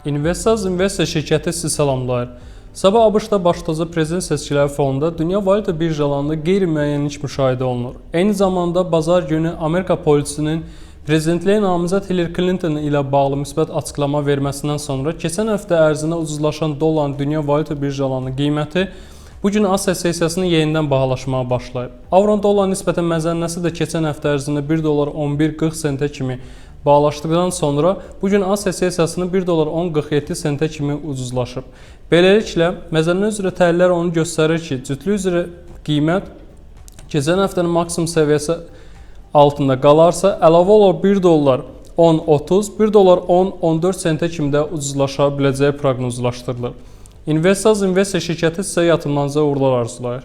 Investors Investor şirkəti sizi salamlayır. Sabah ABŞ-da başlıca prezident seçkiləri fonunda dünya valyuta birjalarında qeyri-müəyyənlik müşahidə olunur. Eyni zamanda bazar günü Amerika polisinin prezidentliyə namizəd Hillary Clinton ilə bağlı müsbət açıqlama verməsindən sonra keçən həftə ərzində ucuzlaşan dolların dünya valyuta birjalarının qiyməti bu gün Asiya sessiyasını yenidən bahalaşmağa başlayıb. Avro-dollar nisbətən məzənnəsi də keçən həftə ərzində 1 dollar 11.40 sentə kimi bahalaşdıqdan sonra bu gün Asiya sessiyasını 1 dollar 10.47 sentə kimi ucuzlaşıb. Beləliklə, məzənnə üzrə təhlillər onu göstərir ki, cütlük üzrə qiymət keçən həftənin maksimum səviyyəsi altında qalarsa, əlavə olaraq 1 dollar 10.30, 1 dollar 10.14 sentə kimi də ucuzlaşa biləcəyi proqnozlaşdırılır. Investors Investor şirkəti sizə yatırımlarınıza uğurlar arzulayır.